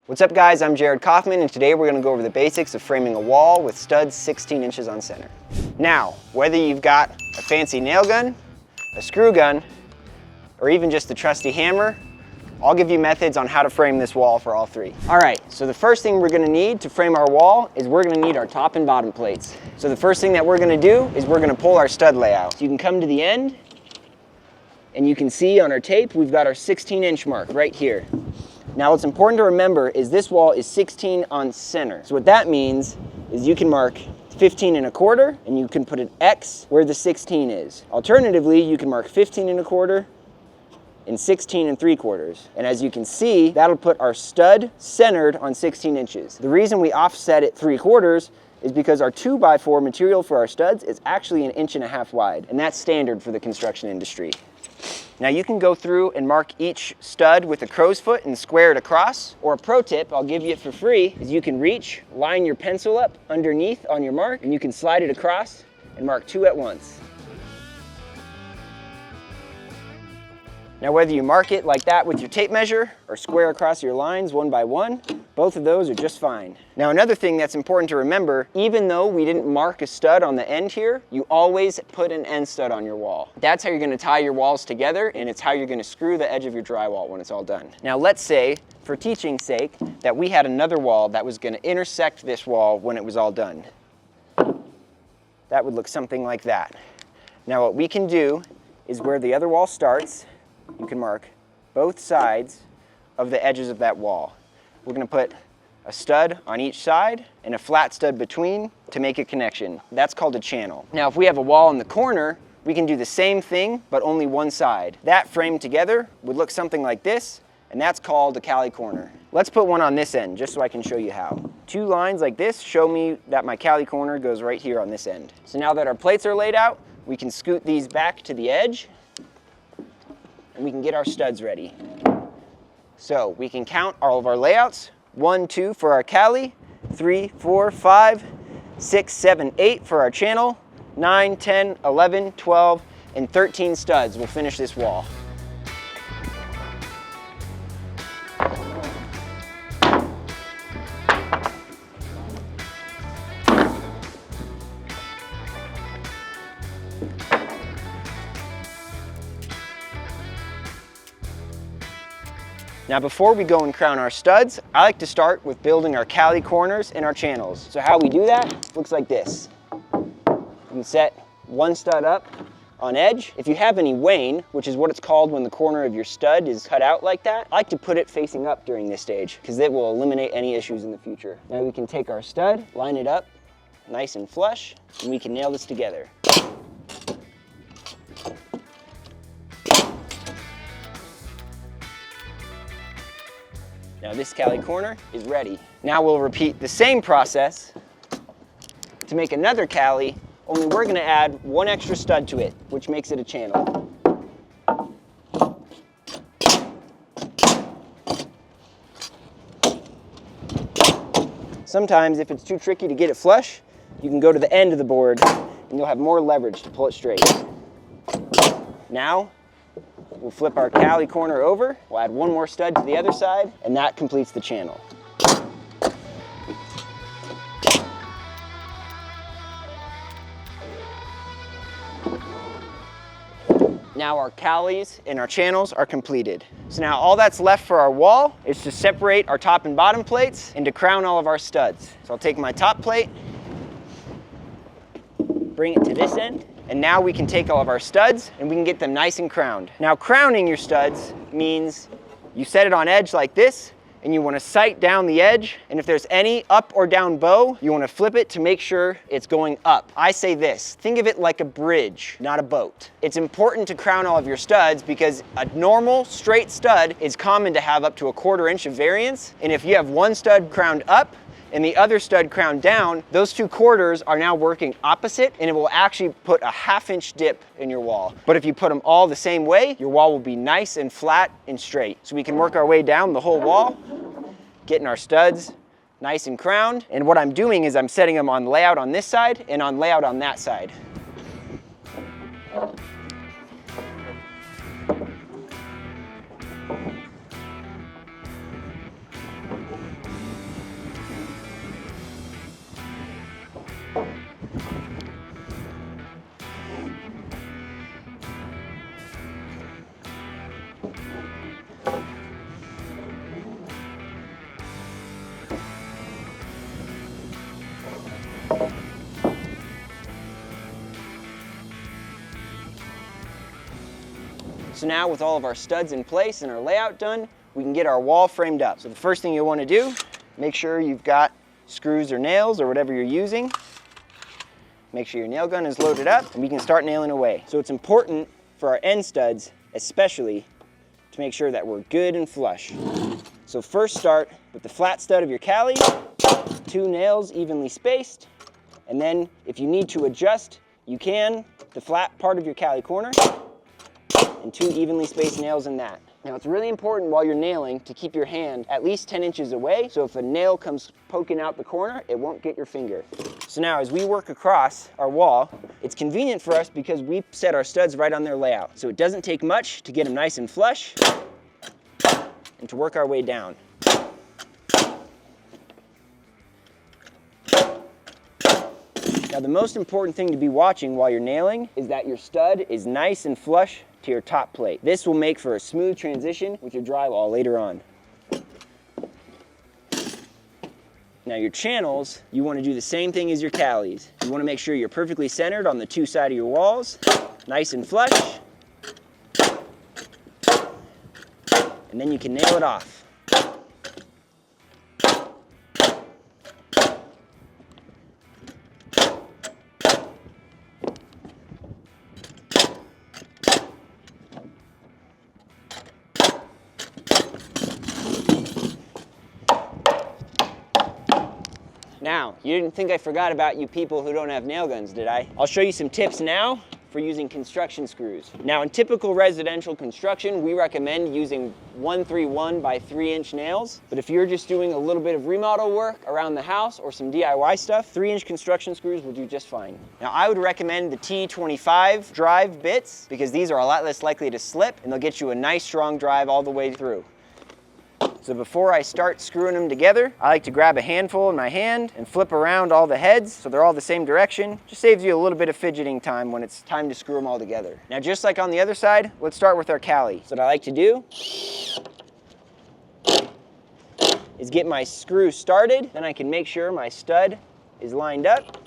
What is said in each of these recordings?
What's up guys, I'm Jared Kaufman and today we're going to go over the basics of framing a wall with studs 16 inches on center. Now, whether you've got a fancy nail gun, a screw gun, or even just a trusty hammer, I'll give you methods on how to frame this wall for all three. All right, so the first thing we're going to need to frame our wall is we're going to need our top and bottom plates. So the first thing that we're going to do is we're going to pull our stud layout. So you can come to the end and you can see on our tape we've got our 16-inch mark right here. Now what's important to remember is this wall is 16 on center. So what that means is you can mark 15 1/4 and you can put an X where the 16 is. Alternatively, you can mark 15 1/4 and 16 3/4. And as you can see, that'll put our stud centered on 16 inches. The reason we offset it 3/4 is because our 2x4 material for our studs is actually 1.5 inches wide, and that's standard for the construction industry. Now you can go through and mark each stud with a crow's foot and square it across, or a pro tip, I'll give you it for free, is you can reach, line your pencil up underneath on your mark, and you can slide it across and mark 2 at once. Now whether you mark it like that with your tape measure or square across your lines one by one, both of those are just fine. Now another thing that's important to remember, even though we didn't mark a stud on the end here, you always put an end stud on your wall. That's how you're going to tie your walls together, and it's how you're going to screw the edge of your drywall when it's all done. Now let's say, for teaching's sake, that we had another wall that was going to intersect this wall when it was all done. That would look something like that. Now what we can do is where the other wall starts, you can mark both sides of the edges of that wall. We're going to put a stud on each side and a flat stud between to make a connection. That's called a channel. Now if we have a wall in the corner, we can do the same thing but only one side. That framed together would look something like this, and that's called a cali corner. Let's put one on this end just so I can show you how. 2 lines like this show me that my cali corner goes right here on this end. So now that our plates are laid out, we can scoot these back to the edge and we can get our studs ready. So we can count all of our layouts. 1, 2 for our cali, 3, 4, 5, 6, 7, 8 for our channel, 9, 10, 11, 12, and 13 studs will finish this wall. Now before we go and crown our studs, I like to start with building our cali corners and our channels. So how we do that looks like this. You can set one stud up on edge. If you have any wane, which is what it's called when the corner of your stud is cut out like that, I like to put it facing up during this stage because it will eliminate any issues in the future. Now we can take our stud, line it up nice and flush, and we can nail this together. Now this cali corner is ready. Now we'll repeat the same process to make another cali, only we're going to add one extra stud to it, which makes it a channel. Sometimes if it's too tricky to get it flush, you can go to the end of the board and you'll have more leverage to pull it straight. Now we'll flip our cali corner over, we'll add one more stud to the other side, and that completes the channel. Now our calis and our channels are completed. So now all that's left for our wall is to separate our top and bottom plates and to crown all of our studs. So I'll take my top plate, bring it to this end, and now we can take all of our studs and we can get them nice and crowned. Now crowning your studs means you set it on edge like this and you want to sight down the edge, and if there's any up or down bow, you want to flip it to make sure it's going up. I say this, think of it like a bridge, not a boat. It's important to crown all of your studs because a normal straight stud is common to have up to 1/4 inch of variance, and if you have one stud crowned up and the other stud crowned down, those 2 quarters are now working opposite, and it will actually put a 1/2 inch dip in your wall. But if you put them all the same way, your wall will be nice and flat and straight. So we can work our way down the whole wall, getting our studs nice and crowned. And what I'm doing is I'm setting them on layout on this side and on layout on that side. So now with all of our studs in place and our layout done, we can get our wall framed up. So the first thing you'll want to do, make sure you've got screws or nails or whatever you're using. Make sure your nail gun is loaded up and we can start nailing away. So it's important for our end studs, especially, to make sure that we're good and flush. So first start with the flat stud of your cali, 2 nails evenly spaced, and then if you need to adjust, you can, the flat part of your cali corner, and 2 evenly spaced nails in that. Now it's really important while you're nailing to keep your hand at least 10 inches away, so if a nail comes poking out the corner, it won't get your finger. So now as we work across our wall, it's convenient for us because we set our studs right on their layout. So it doesn't take much to get them nice and flush and to work our way down. Now the most important thing to be watching while you're nailing is that your stud is nice and flush to your top plate. This will make for a smooth transition with your drywall later on. Now your channels, you want to do the same thing as your calis. You want to make sure you're perfectly centered on the 2 sides of your walls, nice and flush, and then you can nail it off. Now, you didn't think I forgot about you people who don't have nail guns, did I? I'll show you some tips now for using construction screws. Now, in typical residential construction, we recommend using 131 by 3-inch nails. But if you're just doing a little bit of remodel work around the house or some DIY stuff, 3-inch construction screws will do just fine. Now, I would recommend the T25 drive bits because these are a lot less likely to slip and they'll get you a nice strong drive all the way through. So before I start screwing them together, I like to grab a handful in my hand and flip around all the heads so they're all the same direction. Just saves you a little bit of fidgeting time when it's time to screw them all together. Now just like on the other side, let's start with our cali. So what I like to do is get my screw started, then I can make sure my stud is lined up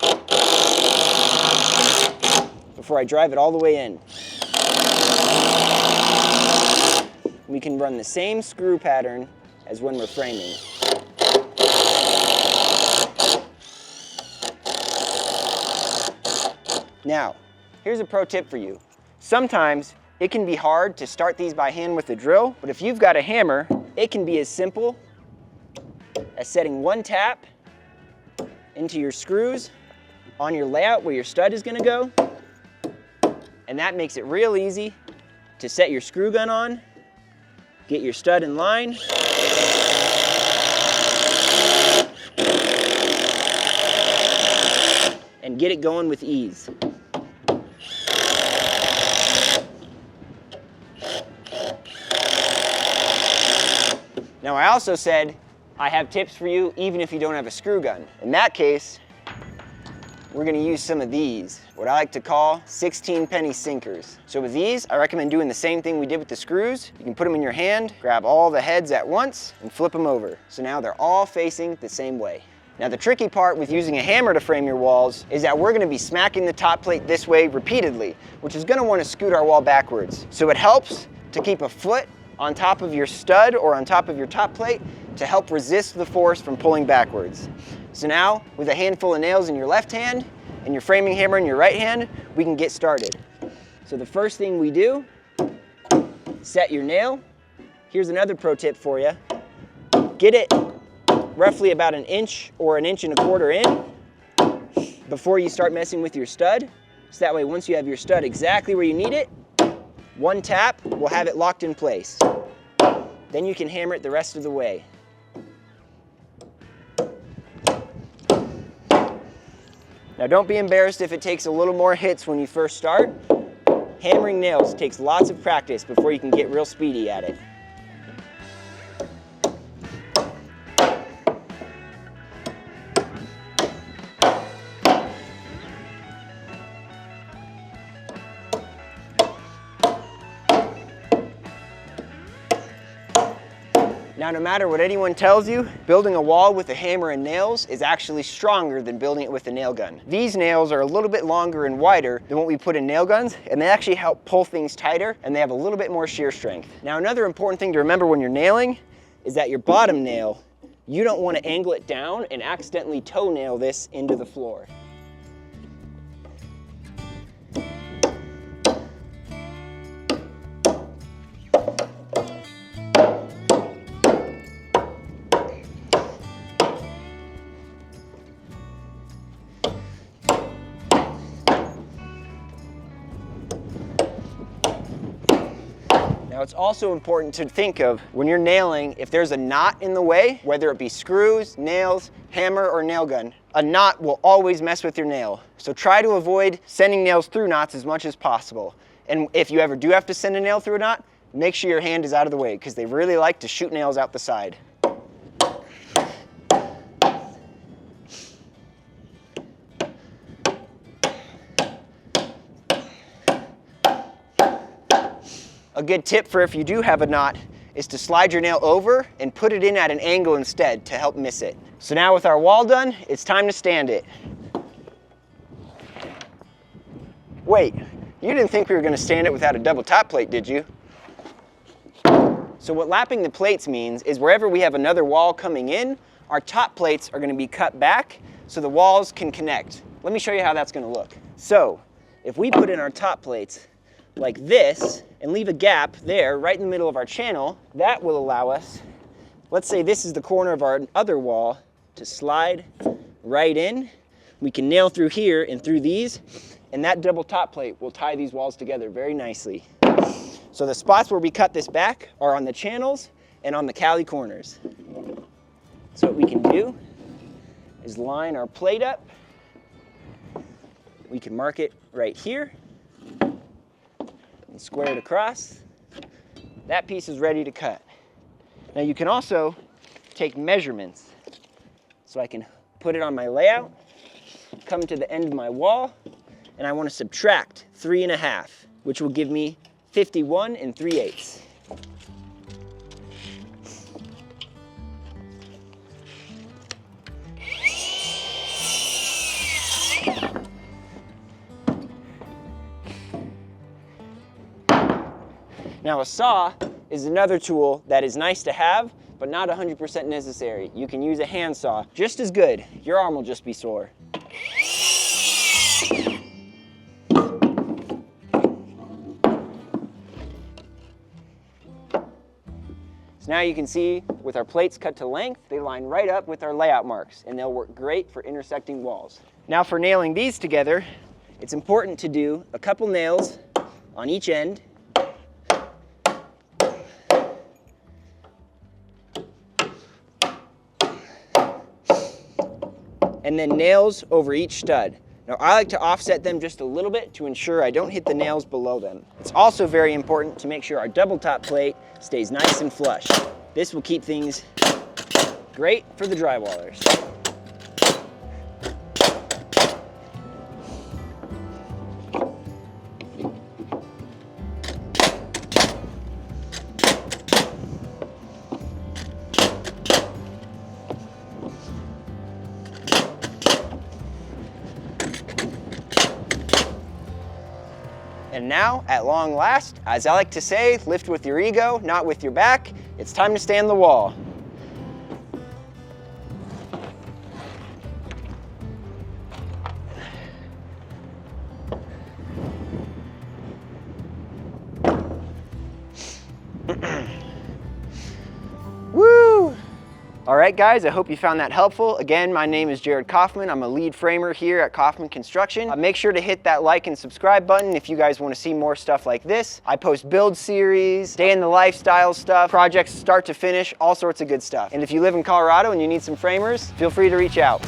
before I drive it all the way in. We can run the same screw pattern as when we're framing. Now, here's a pro tip for you. Sometimes it can be hard to start these by hand with a drill, but if you've got a hammer, it can be as simple as setting 1 tap into your screws on your layout where your stud is going to go, and that makes it real easy to set your screw gun on, get your stud in line, and get it going with ease. Now I also said I have tips for you even if you don't have a screw gun. In that case, we're going to use some of these, what I like to call 16-penny sinkers. So with these, I recommend doing the same thing we did with the screws. You can put them in your hand, grab all the heads at once, and flip them over. So now they're all facing the same way. Now the tricky part with using a hammer to frame your walls is that we're going to be smacking the top plate this way repeatedly, which is going to want to scoot our wall backwards. So it helps to keep a foot on top of your stud or on top of your top plate to help resist the force from pulling backwards. So now, with a handful of nails in your left hand and your framing hammer in your right hand, we can get started. So the first thing we do, set your nail. Here's another pro tip for you. Get it roughly about 1 inch or 1.25 inches in before you start messing with your stud. So that way, once you have your stud exactly where you need it, 1 tap will have it locked in place. Then you can hammer it the rest of the way. Now don't be embarrassed if it takes a little more hits when you first start. Hammering nails takes lots of practice before you can get real speedy at it. Now, no matter what anyone tells you, building a wall with a hammer and nails is actually stronger than building it with a nail gun. These nails are a little bit longer and wider than what we put in nail guns, and they actually help pull things tighter, and they have a little bit more shear strength. Now, another important thing to remember when you're nailing is that your bottom nail, you don't want to angle it down and accidentally toe nail this into the floor. Now, it's also important to think of when you're nailing, if there's a knot in the way, whether it be screws, nails, hammer, or nail gun, a knot will always mess with your nail. So try to avoid sending nails through knots as much as possible. And if you ever do have to send a nail through a knot, make sure your hand is out of the way because they really like to shoot nails out the side. A good tip for if you do have a knot is to slide your nail over and put it in at an angle instead to help miss it. So now with our wall done, it's time to stand it. Wait, you didn't think we were going to stand it without a double top plate, did you? So what lapping the plates means is wherever we have another wall coming in, our top plates are going to be cut back so the walls can connect. Let me show you how that's going to look. So if we put in our top plates like this and leave a gap there right in the middle of our channel, that will allow us, let's say this is the corner of our other wall, to slide right in. We can nail through here and through these, and that double top plate will tie these walls together very nicely. So the spots where we cut this back are on the channels and on the cali corners. So what we can do is line our plate up. We can mark it right here and square it across. That piece is ready to cut. Now you can also take measurements. So I can put it on my layout, come to the end of my wall, and I want to subtract 3.5, which will give me 51 3/8. Now a saw is another tool that is nice to have, but not 100% necessary. You can use a hand saw, just as good. Your arm will just be sore. So now you can see with our plates cut to length, they line right up with our layout marks, and they'll work great for intersecting walls. Now for nailing these together, it's important to do a couple nails on each end. And then nails over each stud. Now I like to offset them just a little bit to ensure I don't hit the nails below them. It's also very important to make sure our double top plate stays nice and flush. This will keep things great for the drywallers. And now, at long last, as I like to say, lift with your ego, not with your back. It's time to stand the wall. Woo! All right, guys, I hope you found that helpful. Again, my name is Jared Kaufman. I'm a lead framer here at Kaufman Construction. Make sure to hit that like and subscribe button if you guys want to see more stuff like this. I post build series, day in the lifestyle stuff, projects start to finish, all sorts of good stuff. And if you live in Colorado and you need some framers, feel free to reach out.